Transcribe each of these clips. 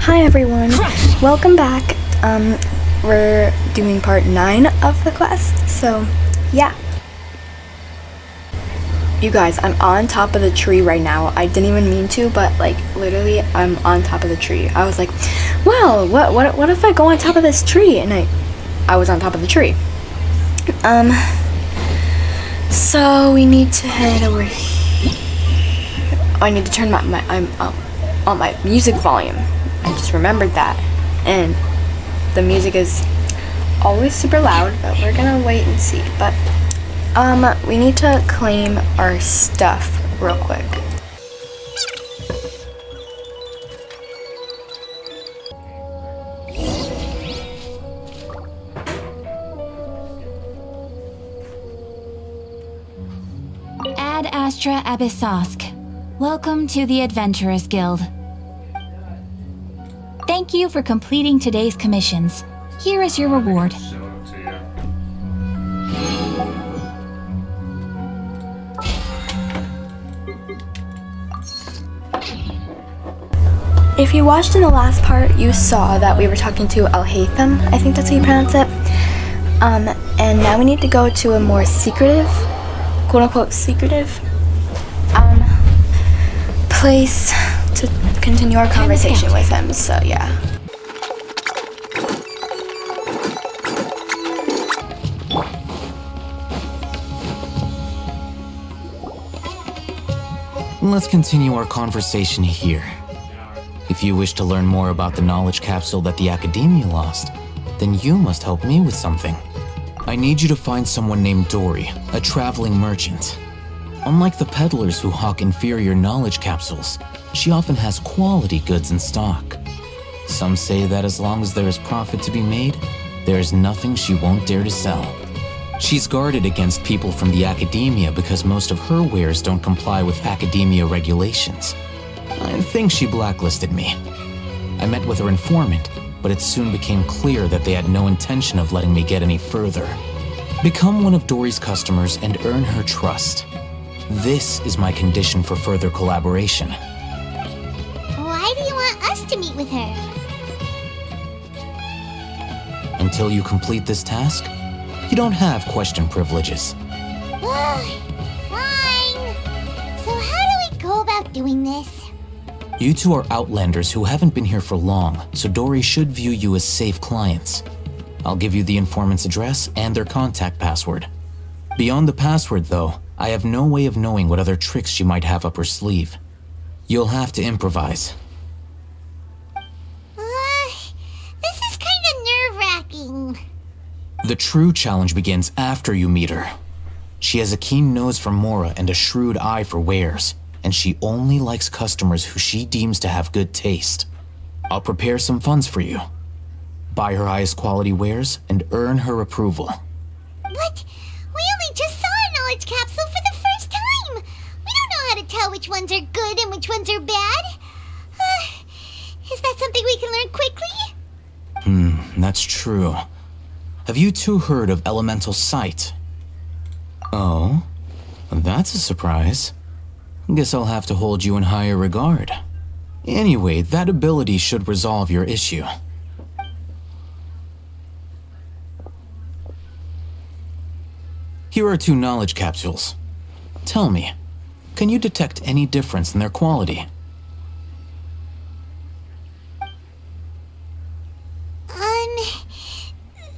Hi everyone, welcome back. We're doing part 9 of the quest, so yeah. You guys, I'm on top of the tree right now. I didn't even mean to, but like literally I'm on top of the tree. I was like, wow, what if I go on top of this tree? And I was on top of the tree. So we need to head over here. I need to turn on my music volume. I just remembered that, and the music is always super loud, but we're gonna wait and see. But we need to claim our stuff real quick. Ad Astra Abyssosk. Welcome to the Adventurers Guild. Thank you for completing today's commissions. Here is your reward. If you watched in the last part, you saw that we were talking to Alhaitham, I think that's how you pronounce it. And now we need to go to a more secretive, quote-unquote secretive, place to continue our conversation with him, so yeah. Let's continue our conversation here. If you wish to learn more about the knowledge capsule that the Academia lost, then you must help me with something. I need you to find someone named Dory, a traveling merchant. Unlike the peddlers who hawk inferior knowledge capsules, she often has quality goods in stock. Some say that as long as there is profit to be made, there is nothing she won't dare to sell. She's guarded against people from the Academia because most of her wares don't comply with Academia regulations. I think she blacklisted me. I met with her informant, but it soon became clear that they had no intention of letting me get any further. Become one of Dory's customers and earn her trust. This is my condition for further collaboration. Why do you want us to meet with her? Until you complete this task, you don't have question privileges. Fine. So how do we go about doing this? You two are outlanders who haven't been here for long, so Dory should view you as safe clients. I'll give you the informant's address and their contact password. Beyond the password, though, I have no way of knowing what other tricks she might have up her sleeve. You'll have to improvise. This is kind of nerve-wracking. The true challenge begins after you meet her. She has a keen nose for Mora and a shrewd eye for wares, and she only likes customers who she deems to have good taste. I'll prepare some funds for you. Buy her highest quality wares and earn her approval. What? We only just saw a knowledge capsule for the first time. We don't know how to tell which ones are good and which ones are bad. Is that something we can learn quickly? That's true. Have you two heard of elemental sight? Oh, that's a surprise. Guess I'll have to hold you in higher regard. Anyway, that ability should resolve your issue. Here are 2 knowledge capsules. Tell me, can you detect any difference in their quality?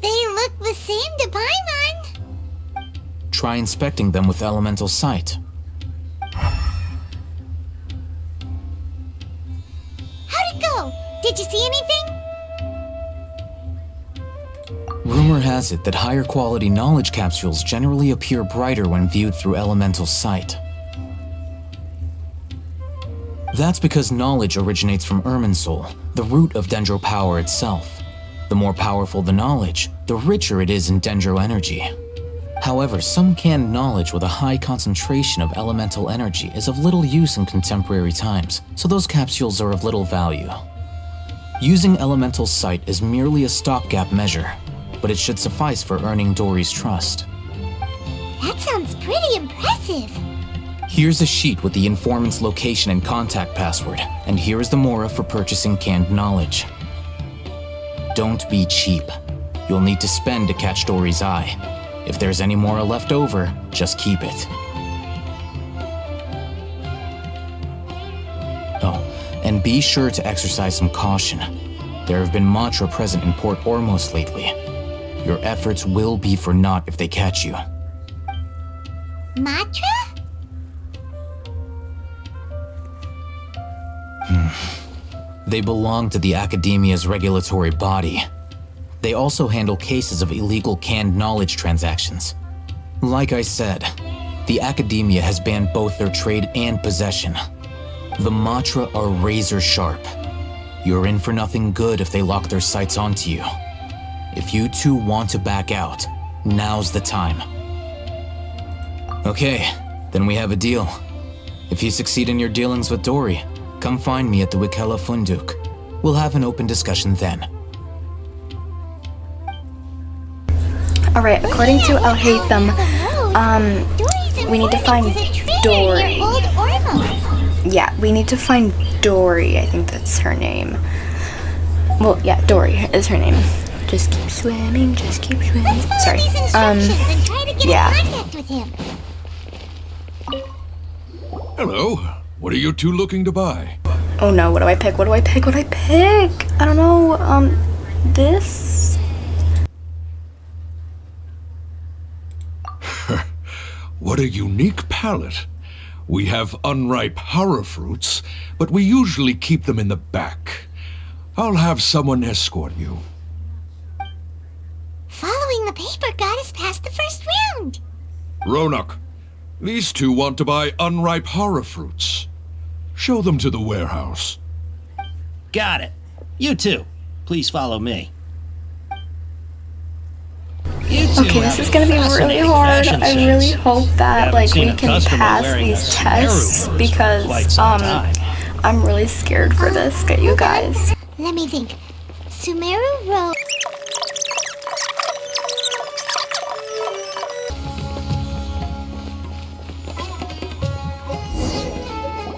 They look the same to Paimon. Try inspecting them with elemental sight. How'd it go? Did you see anything? Rumor has it that higher quality knowledge capsules generally appear brighter when viewed through elemental sight. That's because knowledge originates from Irminsul, the root of Dendro power itself. The more powerful the knowledge, the richer it is in Dendro energy. However, some canned knowledge with a high concentration of elemental energy is of little use in contemporary times, so those capsules are of little value. Using elemental sight is merely a stopgap measure, but it should suffice for earning Dory's trust. That sounds pretty impressive. Here's a sheet with the informant's location and contact password, and here is the mora for purchasing canned knowledge. Don't be cheap. You'll need to spend to catch Dory's eye. If there's any mora left over, just keep it. Oh, and be sure to exercise some caution. There have been Matra present in Port Ormos lately. Your efforts will be for naught if they catch you. Matra? They belong to the Academia's regulatory body. They also handle cases of illegal canned knowledge transactions. Like I said, the Academia has banned both their trade and possession. The Matra are razor sharp. You're in for nothing good if they lock their sights onto you. If you two want to back out, now's the time. Okay, then we have a deal. If you succeed in your dealings with Dory, come find me at the Wikela Funduk. We'll have an open discussion then. Alright, according to Al Haytham, we need to find Dory. Yeah, we need to find Dory. I think that's her name. Well, yeah, Dory is her name. Just keep swimming, just keep swimming. Sorry. Yeah. Hello. What are you two looking to buy? Oh no, what do I pick? What do I pick? What do I pick? I don't know, this? What a unique palette. We have unripe horror fruits, but we usually keep them in the back. I'll have someone escort you. Following the paper got us past the first round. Ronak, these two want to buy unripe horror fruits. Show them to the warehouse. Got it. You two, please follow me. Okay, this is gonna be really hard. I really hope that like we can pass these tests because I'm really scared for this, you guys. Let me think. Sumeru Road.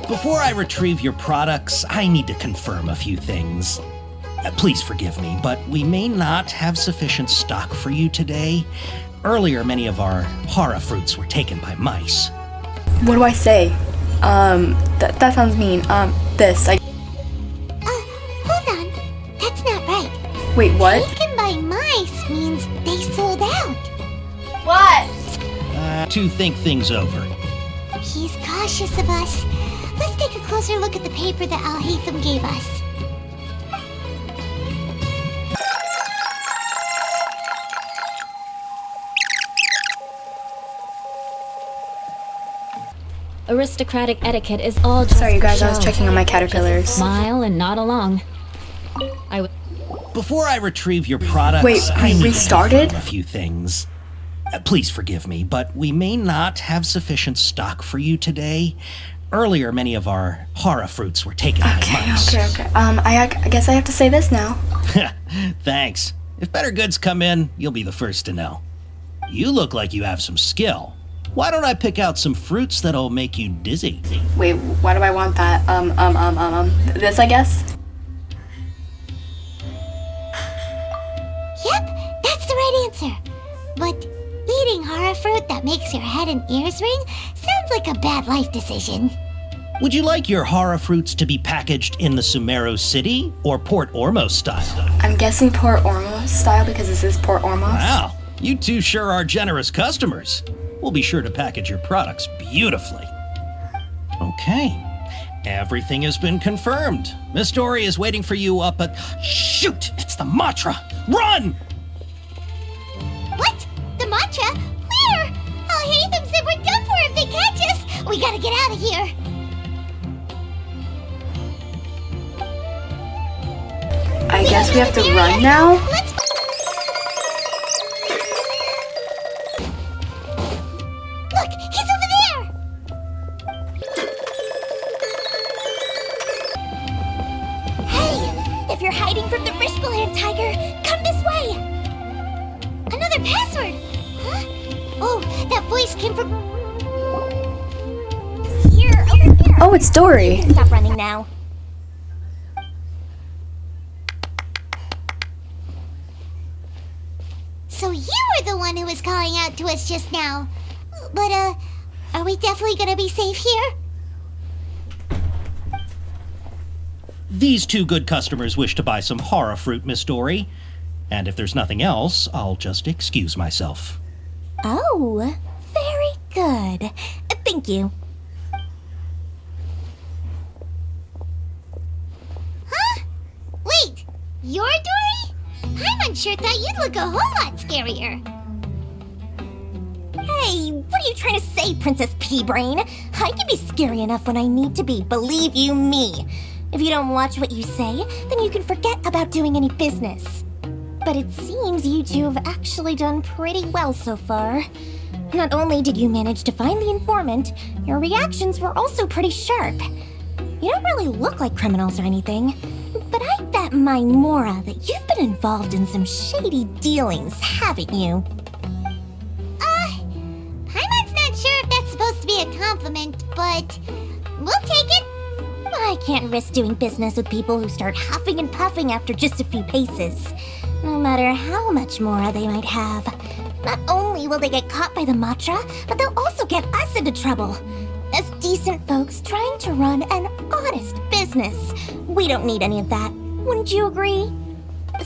Before I retrieve your products, I need to confirm a few things. Please forgive me, but we may not have sufficient stock for you today. Earlier, many of our hara fruits were taken by mice. What do I say? That sounds mean. Hold on. That's not right. Wait, what? Taken by mice means they sold out. What? To think things over. He's cautious of us. Let's take a closer look at the paper that Al Haytham gave us. Aristocratic etiquette is all just Sorry, you guys, for I was show. checking on my caterpillars. Just smile and nod along. Before I retrieve your products, Wait, I we need restarted? to confirm a few things. Please forgive me, but we may not have sufficient stock for you today. Earlier, many of our hara fruits were taken by mice. Okay. I guess I have to say this now. Thanks. If better goods come in, you'll be the first to know. You look like you have some skill. Why don't I pick out some fruits that'll make you dizzy? Wait, why do I want that? This, I guess? Yep, that's the right answer. But eating hara fruit that makes your head and ears ring sounds like a bad life decision. Would you like your hara fruits to be packaged in the Sumeru City or Port Ormos style? I'm guessing Port Ormos style because this is Port Ormos. Wow, you two sure are generous customers. We'll be sure to package your products beautifully. Okay, everything has been confirmed. Miss Dory is waiting for you up at... Shoot, it's the Matra! Run! What? The Matra? Where? Al Haytham said we're done for if they catch us. We gotta get out of here. I guess we have to run now? Let's... Look, he's over there! Hey, if you're hiding from the Rishbaland tiger, come this way! Another password! Huh? Oh, that voice came from... Oh, it's Dory. Stop running now. So you were the one who was calling out to us just now. But, are we definitely gonna be safe here? These two good customers wish to buy some horror fruit, Miss Dory. And if there's nothing else, I'll just excuse myself. Oh, very good. Thank you. Huh? Wait, you're Dory? Paimon sure thought you'd look a whole lot scarier. Hey, what are you trying to say, Princess Pea-Brain? I can be scary enough when I need to be, believe you me. If you don't watch what you say, then you can forget about doing any business. But it seems you two have actually done pretty well so far. Not only did you manage to find the informant, your reactions were also pretty sharp. You don't really look like criminals or anything, but I bet my Mora that you've been involved in some shady dealings, haven't you? Paimon's not sure if that's supposed to be a compliment, but we'll take it. I can't risk doing business with people who start huffing and puffing after just a few paces. No matter how much Mora they might have. Not only will they get caught by the Matra, but they'll also get us into trouble. As decent folks trying to run an honest business. We don't need any of that. Wouldn't you agree?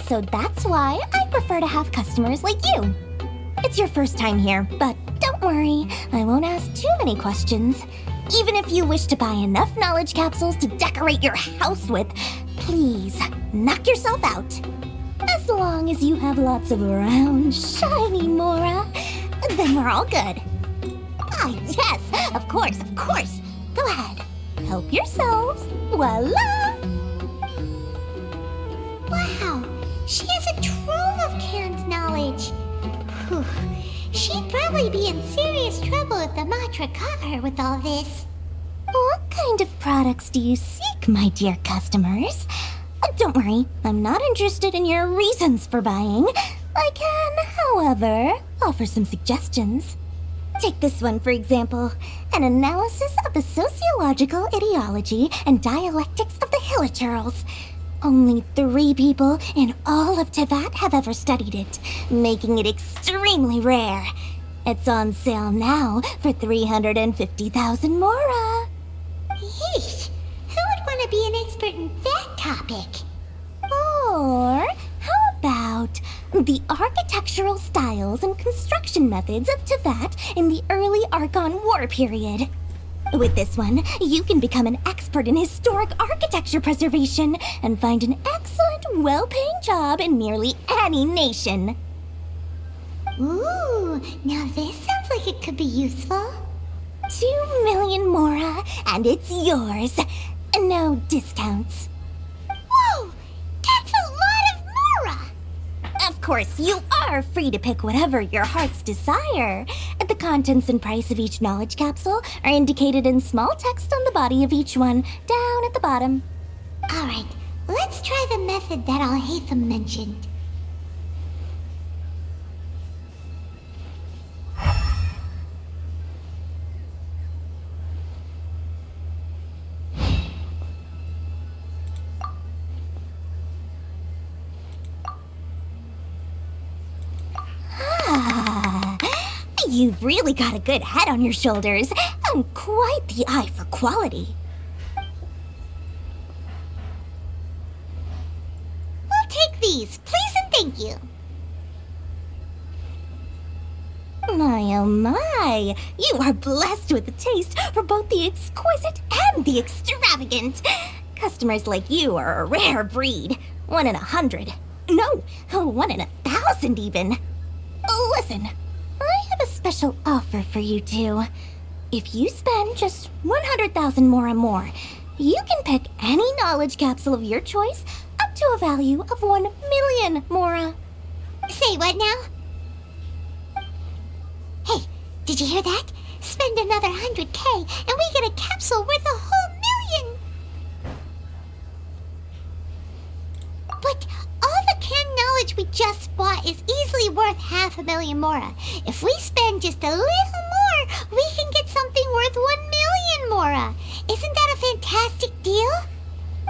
So that's why I prefer to have customers like you. It's your first time here, but don't worry, I won't ask too many questions. Even if you wish to buy enough knowledge capsules to decorate your house with, please knock yourself out. As long as you have lots of round, shiny Mora, then we're all good. Ah, yes, of course, of course. Go ahead, help yourselves. Voila! Wow, she has a trove of canned knowledge. Whew. She'd probably be in serious trouble if the Matra caught her with all this. What kind of products do you seek, my dear customers? Don't worry, I'm not interested in your reasons for buying. I can, however, offer some suggestions. Take this one, for example. An analysis of the sociological ideology and dialectics of the Hilichurls. Only 3 people in all of Teyvat have ever studied it, making it extremely rare. It's on sale now for 350,000 Mora. Yeesh, who would want to be an expert in that topic? Or how about the architectural styles and construction methods of Teyvat in the early Archon War period? With this one, you can become an expert in historic architecture preservation and find an excellent, well-paying job in nearly any nation. Ooh, now this sounds like it could be useful. 2 million Mora, and it's yours. No discounts. Whoa, that's a lot of Mora! Of course, you are free to pick whatever your heart's desire. The contents and price of each knowledge capsule are indicated in small text on the body of each one, down at the bottom. Alright, let's try the method that Al-Haytham mentioned. You've really got a good head on your shoulders, and quite the eye for quality. We'll take these, please and thank you. My oh my, you are blessed with a taste for both the exquisite and the extravagant. Customers like you are a rare breed, 1 in 100. No, 1 in 1,000 even. Listen. I have a special offer for you two. If you spend just 100,000 Mora more, you can pick any knowledge capsule of your choice up to a value of 1 million Mora. Say what now? Hey, did you hear that? Spend another 100K and we get a capsule worth a whole million! But all the canned knowledge we just bought is easily worth 500,000 Mora. If we spend just a little more, we can get something worth 1 million Mora. Isn't that a fantastic deal?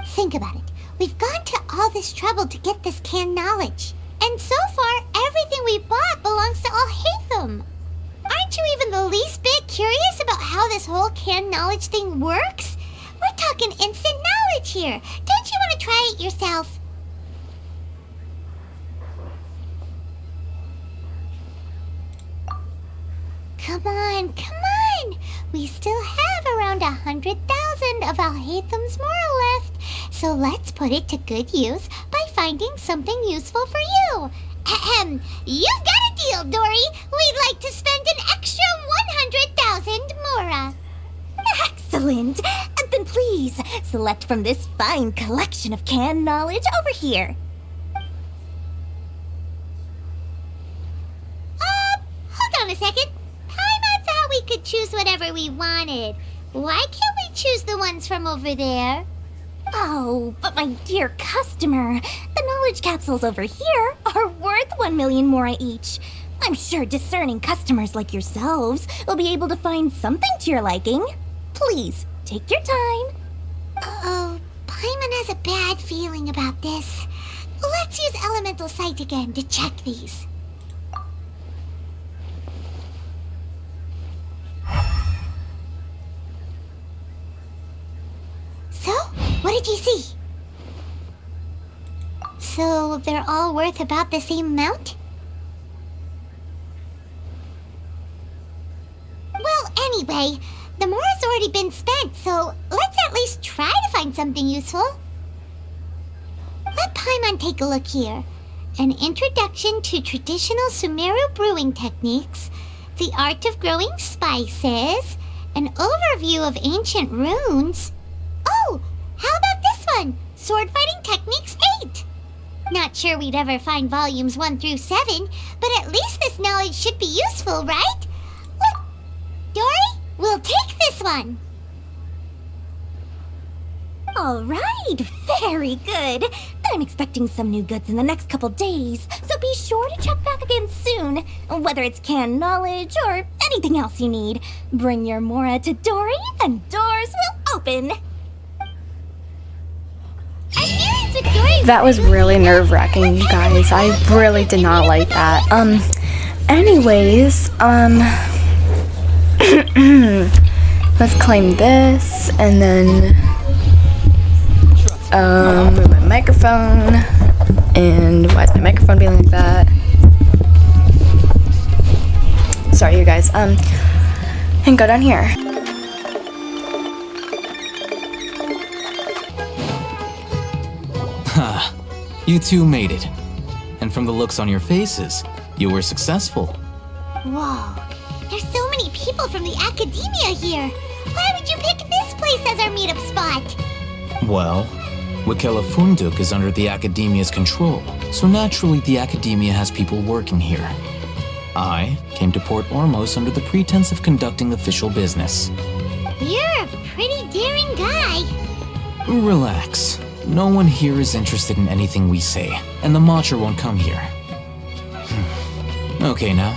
Think about it. We've gone to all this trouble to get this canned knowledge. And so far, everything we bought belongs to All Hatham. Aren't you even the least bit curious about how this whole canned knowledge thing works? We're talking instant knowledge here. Don't you want to try it yourself? Come on, come on! We still have around 100,000 of Al Haytham's moral left, so let's put it to good use by finding something useful for you. Ahem, you've got a deal, Dory. We'd like to spend an extra 100,000 mora. Excellent! Then please, select from this fine collection of canned knowledge over here. Hold on a second. I thought we could choose whatever we wanted. Why can't we choose the ones from over there? Oh, but my dear customer, the knowledge capsules over here are worth 1 million mora each. I'm sure discerning customers like yourselves will be able to find something to your liking. Please, take your time. Uh-oh, Paimon has a bad feeling about this. Let's use Elemental Sight again to check these. So, what did you see? So, they're all worth about the same amount? Well, anyway, the mora's already been spent, so let's at least try to find something useful. Let Paimon take a look here. An introduction to traditional Sumeru brewing techniques, the art of growing spices, an overview of ancient runes. Oh, how about this one? Sword Fighting Techniques 8. Not sure we'd ever find volumes 1 through 7, but at least this knowledge should be useful, right? Look, Dory, we'll take this one. All right, very good. I'm expecting some new goods in the next couple days, so be sure to check back again soon. Whether it's canned knowledge or anything else you need, bring your mora to Dory and doors will open. That was really nerve-wracking, you guys. I really did not like that. Anyways, let's claim this, and then, move my microphone, and why is my microphone being like that? Sorry, you guys, and go down here. Ha! You two made it. And from the looks on your faces, you were successful. Whoa, there's so many people from the academia here. Why would you pick this place as our meetup spot? Well, Wikela Funduk is under the Academia's control, so naturally the Academia has people working here. I came to Port Ormos under the pretense of conducting official business. You're a pretty daring guy. Relax. No one here is interested in anything we say, and the Matcher won't come here. Okay now,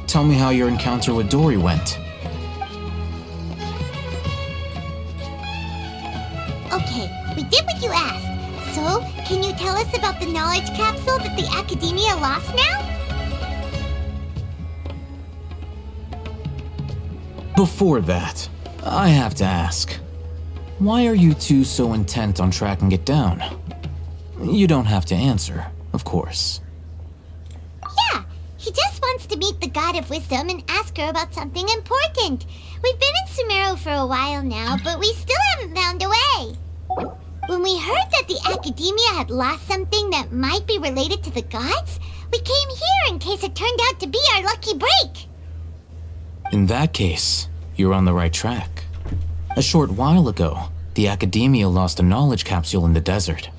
tell me how your encounter with Dory went. Okay, we did what you asked. So, can you tell us about the knowledge capsule that the Academia lost now? Before that, I have to ask. Why are you two so intent on tracking it down? You don't have to answer, of course. Yeah, he just wants to meet the God of Wisdom and ask her about something important. We've been in Sumeru for a while now, but we still haven't found a way. When we heard that the Academia had lost something that might be related to the gods, we came here in case it turned out to be our lucky break. In that case, you're on the right track. A short while ago, the Academia lost a knowledge capsule in the desert.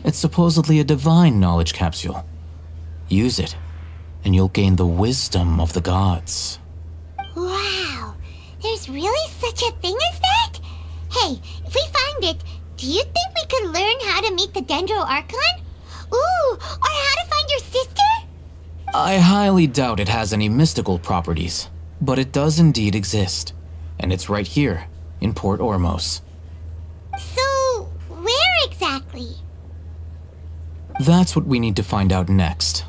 It's supposedly a divine knowledge capsule. Use it, and you'll gain the wisdom of the gods. Wow, there's really such a thing as that? Hey, if we find it, do you think we could learn how to meet the Dendro Archon? Ooh, or how to find your sister? I highly doubt it has any mystical properties, but it does indeed exist. And it's right here, in Port Ormos. So, where exactly? That's what we need to find out next.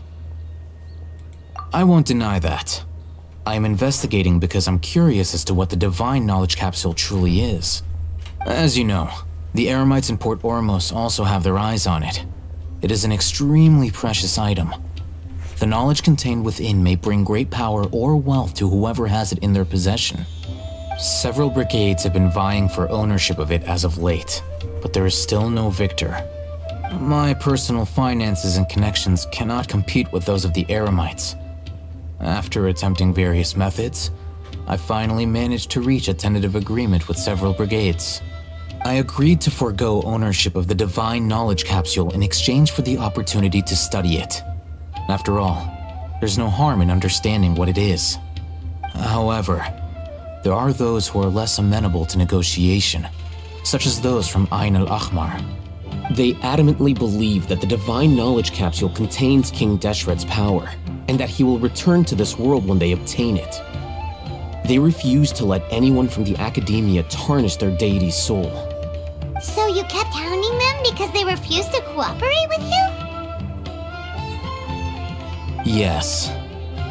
I won't deny that. I am investigating because I'm curious as to what the Divine Knowledge Capsule truly is. As you know, the Eremites in Port Ormos also have their eyes on it. It is an extremely precious item. The knowledge contained within may bring great power or wealth to whoever has it in their possession. Several brigades have been vying for ownership of it as of late, but there is still no victor. My personal finances and connections cannot compete with those of the Eremites. After attempting various methods, I finally managed to reach a tentative agreement with several brigades. I agreed to forego ownership of the Divine Knowledge Capsule in exchange for the opportunity to study it. After all, there's no harm in understanding what it is. However, there are those who are less amenable to negotiation, such as those from Ain al-Ahmar. They adamantly believe that the Divine Knowledge Capsule contains King Deshret's power, and that he will return to this world when they obtain it. They refuse to let anyone from the Academia tarnish their deity's soul. So you kept hounding them because they refused to cooperate with you? Yes,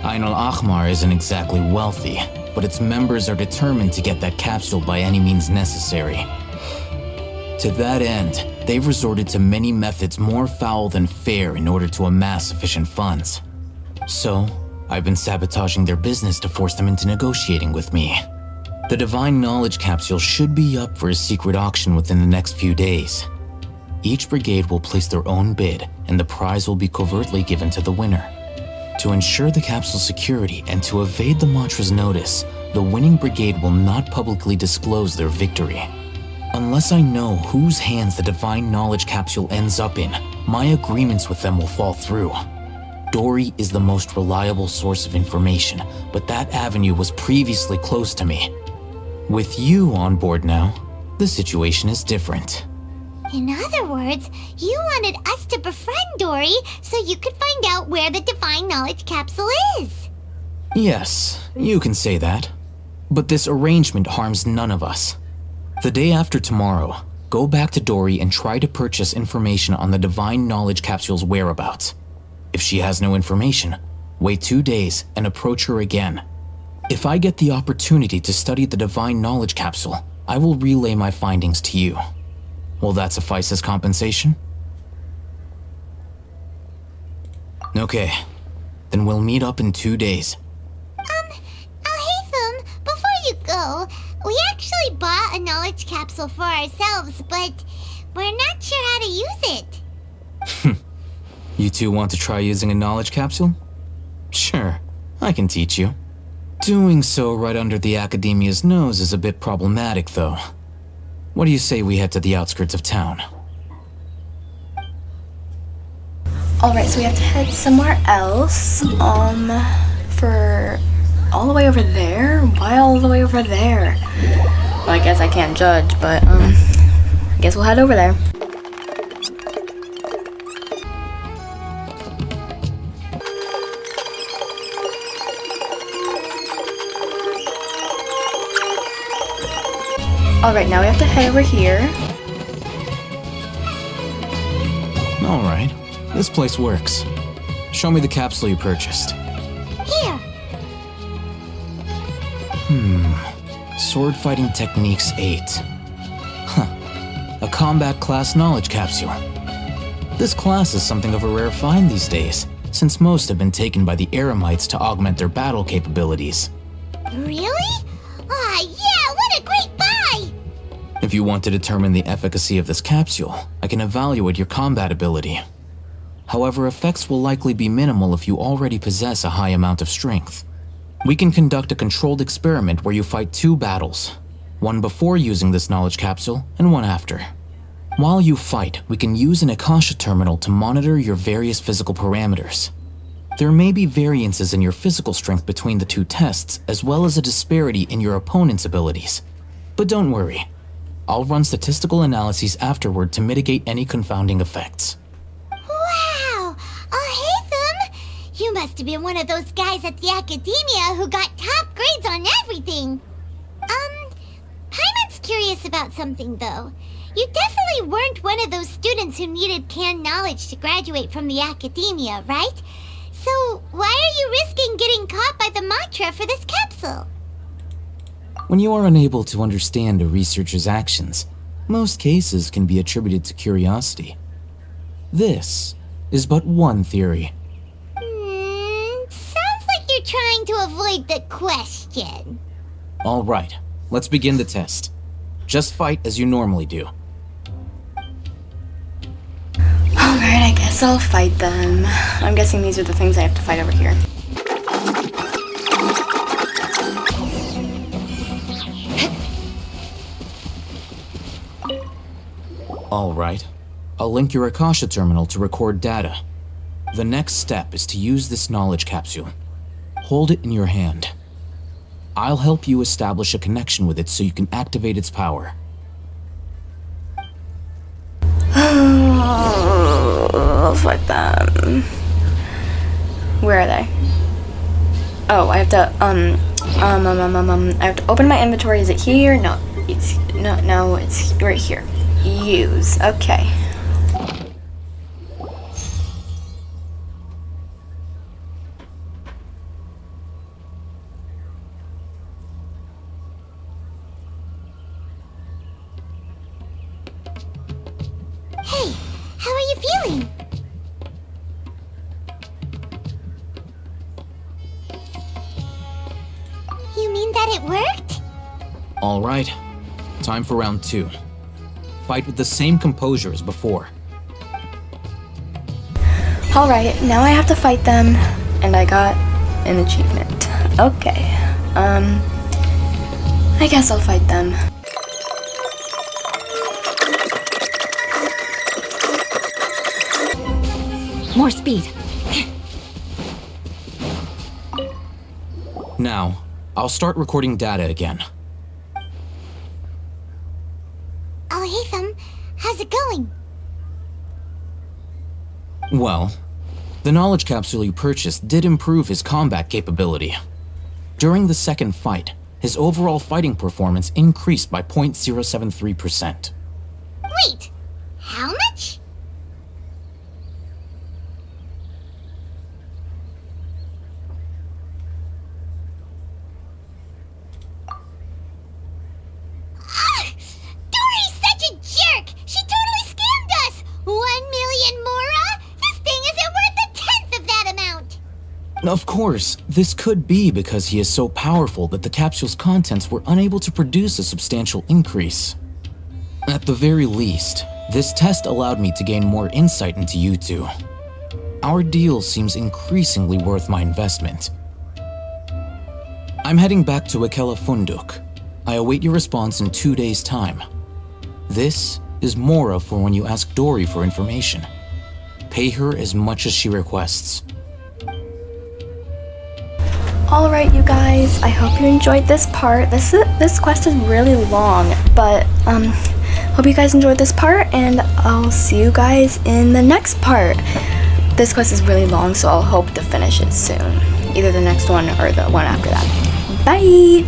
Ain al-Ahmar isn't exactly wealthy, but its members are determined to get that capsule by any means necessary. To that end, they've resorted to many methods more foul than fair in order to amass sufficient funds. So, I've been sabotaging their business to force them into negotiating with me. The Divine Knowledge Capsule should be up for a secret auction within the next few days. Each brigade will place their own bid, and the prize will be covertly given to the winner. To ensure the capsule's security and to evade the Mantra's notice, the winning brigade will not publicly disclose their victory. Unless I know whose hands the Divine Knowledge Capsule ends up in, my agreements with them will fall through. Dory is the most reliable source of information, but that avenue was previously closed to me. With you on board now, the situation is different. In other words, you wanted us to befriend Dory so you could find out where the Divine Knowledge Capsule is. Yes, you can say that. But this arrangement harms none of us. The day after tomorrow, go back to Dory and try to purchase information on the Divine Knowledge Capsule's whereabouts. If she has no information, wait 2 days and approach her again. If I get the opportunity to study the Divine Knowledge Capsule, I will relay my findings to you. Will that suffice as compensation? Okay, then we'll meet up in 2 days. Haytham, before you go, we actually bought a knowledge capsule for ourselves, but we're not sure how to use it. You two want to try using a knowledge capsule? Sure, I can teach you. Doing so right under the Academia's nose is a bit problematic, though. What do you say we head to the outskirts of town? Alright, so we have to head somewhere else. For all the way over there? Why all the way over there? Well, I guess I can't judge, but, I guess we'll head over there. Alright, now we have to head over here. Alright, this place works. Show me the capsule you purchased. Here. Sword Fighting Techniques 8. A combat class knowledge capsule. This class is something of a rare find these days, since most have been taken by the Eremites to augment their battle capabilities. Really? Ah, yeah, what a great buy! If you want to determine the efficacy of this capsule, I can evaluate your combat ability. However, effects will likely be minimal if you already possess a high amount of strength. We can conduct a controlled experiment where you fight 2 battles, one before using this knowledge capsule and one after. While you fight, we can use an Akasha terminal to monitor your various physical parameters. There may be variances in your physical strength between the 2 tests, as well as a disparity in your opponent's abilities. But don't worry, I'll run statistical analyses afterward to mitigate any confounding effects. Wow! Haytham! You must have been one of those guys at the Academia who got top grades on everything! Paimon's curious about something, though. You definitely weren't one of those students who needed canned knowledge to graduate from the academia, right? So, why are you risking getting caught by the mantra for this capsule? When you are unable to understand a researcher's actions, most cases can be attributed to curiosity. This is but one theory. Sounds like you're trying to avoid the question. All right, let's begin the test. Just fight as you normally do. Alright, I guess I'll fight them. I'm guessing these are the things I have to fight over here. All right. I'll link your Akasha terminal to record data. The next step is to use this knowledge capsule. Hold it in your hand. I'll help you establish a connection with it so you can activate its power. I'll fight them. Where are they? Oh, I have to, I have to open my inventory. Is it here? No, it's right here. Use. Okay. Hey, how are you feeling? You mean that it worked? All right. Time for round 2. Fight with the same composure as before. Alright, now I have to fight them, and I got an achievement. Okay. I guess I'll fight them. More speed. Now, I'll start recording data again. Oh, hey, Thumb. How's it going? Well, the knowledge capsule you purchased did improve his combat capability. During the second fight, his overall fighting performance increased by 0.073%. Wait, how much? Dory's such a jerk! She totally scammed us! 1 million mora? This thing isn't worth a tenth of that amount! Of course, this could be because he is so powerful that the capsule's contents were unable to produce a substantial increase. At the very least, this test allowed me to gain more insight into you two. Our deal seems increasingly worth my investment. I'm heading back to Akela Funduk. I await your response in 2 days' time. This is Mora for when you ask Dory for information. Pay her as much as she requests. Alright, you guys, I hope you enjoyed this part. This quest is really long, but hope you guys enjoyed this part, and I'll see you guys in the next part. This quest is really long, so I'll hope to finish it soon. Either the next one or the one after that. Bye!